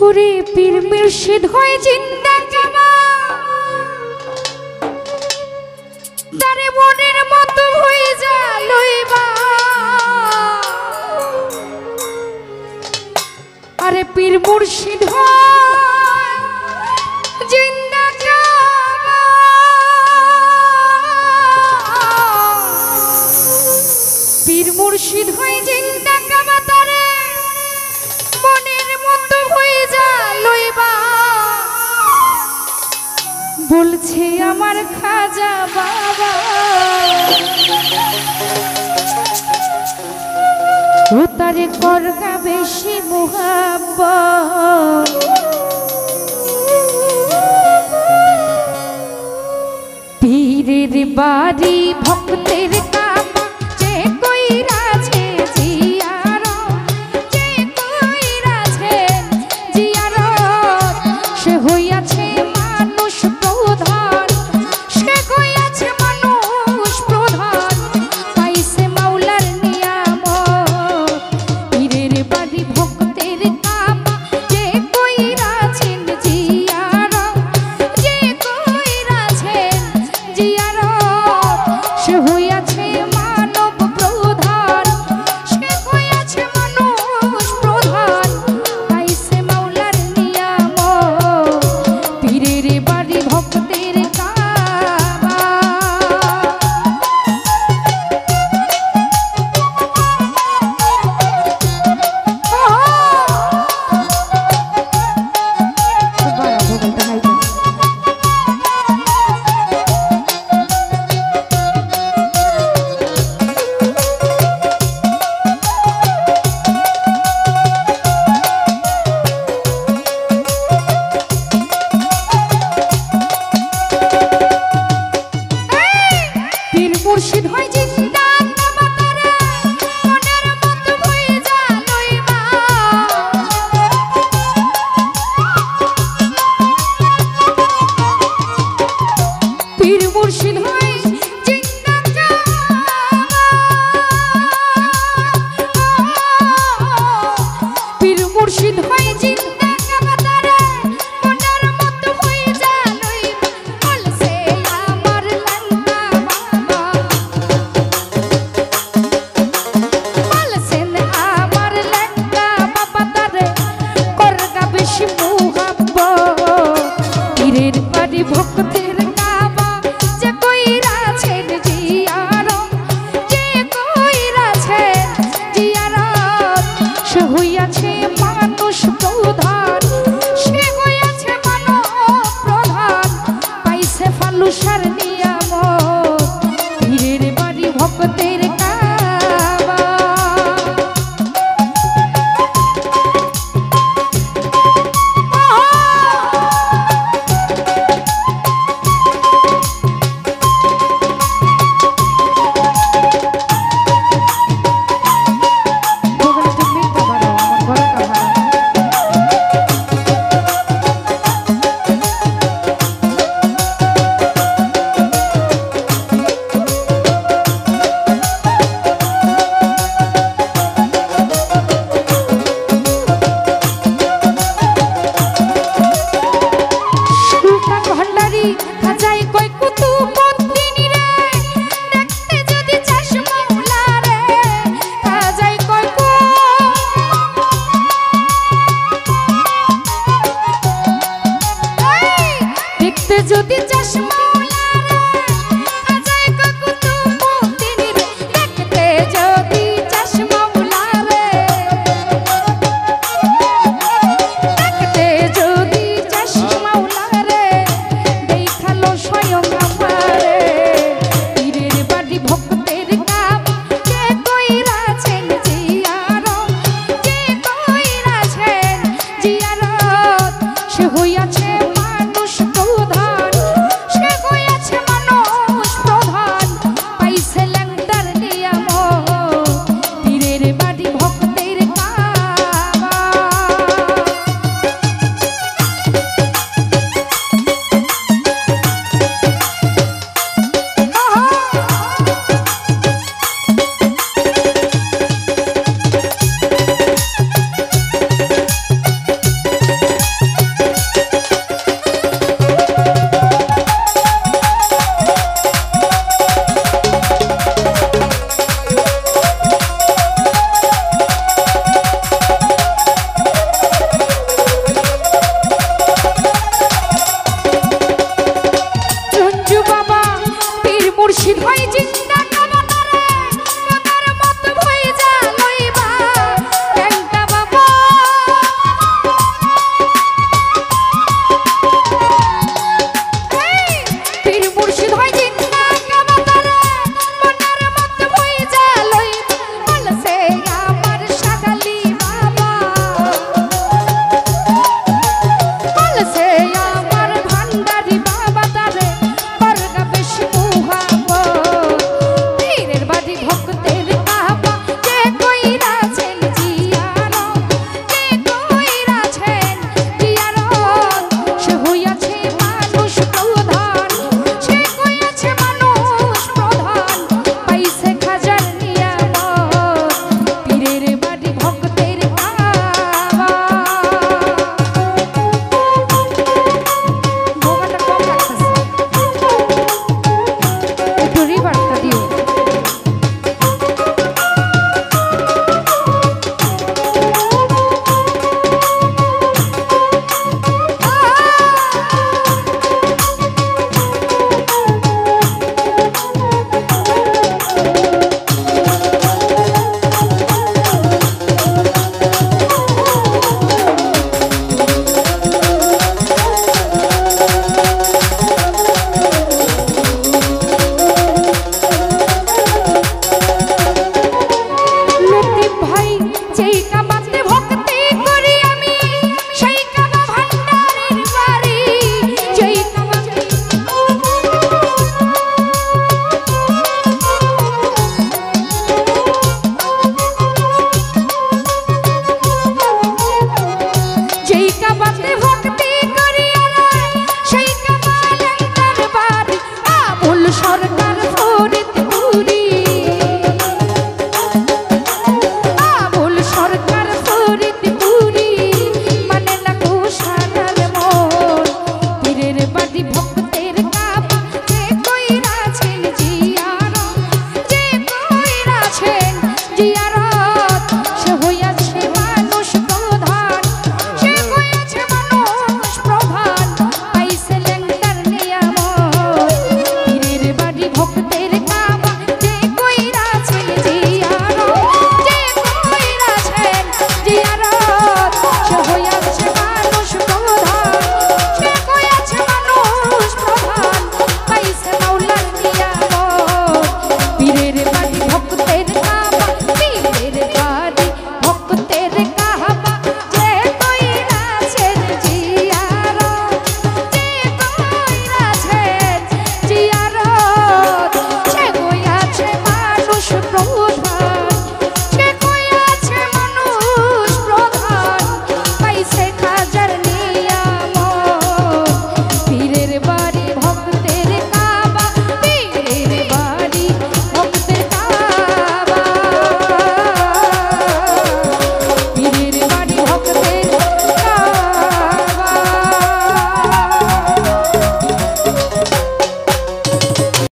করে পীর মুর্শিদ হয় জিন্দা কাবা তারে মনের মতো হয়ে যা লইবা আরে পীর মুর্শিদ হয় জিন্দা কাবা পীর মুর্শিদ হয় জিন্দা কাবা তারে মনের মতো হয়ে যা লইবা বলছে আমার খাজা বাবা ও তারে করগা বেশি মুহাব্বত পীরের বাড়ি ভক্তের কাবা যে কইরাছে জিয়ারত যে কইরাছে জিয়ারত সে হইয়াছে মানুষ প্রধান সে হইয়াছে মানুষ প্রধান পাইছে মাওলার নিয়ামত পীরের বাড়ি ভক্তের কাবা যে কইরাছেন জিয়ারত যে কইরাছেন জিয়ারত সে হইয়াছে মানব প্রধান সে হইয়াছে মানুষ প্রধান পাইছে মাওলার নিয়ামত পীরের বাড়ি ভক্তের কাবা পীর মুর্শিদ হয় জিন্দা কাবা তারে মনের মতো হয়ে যা লইবা পীর মুর্শিদ হয় জিন্দা কাবা পীর মুর্শিদ হয় জিন্দা কাবা তারে মনের মতো হয়ে যা লইবা বলছে আমার লাঙ্গা বাবা বলছেন আমার লাঙ্গা বাবা তারে করগা বেশি মুহাব্বত পীরের বাড়ি ভক্তের কাবা যে কইরাছেন জিয়ারত যে কইরাছেন জিয়ারত সে হইয়াছে মানুষ প্রধান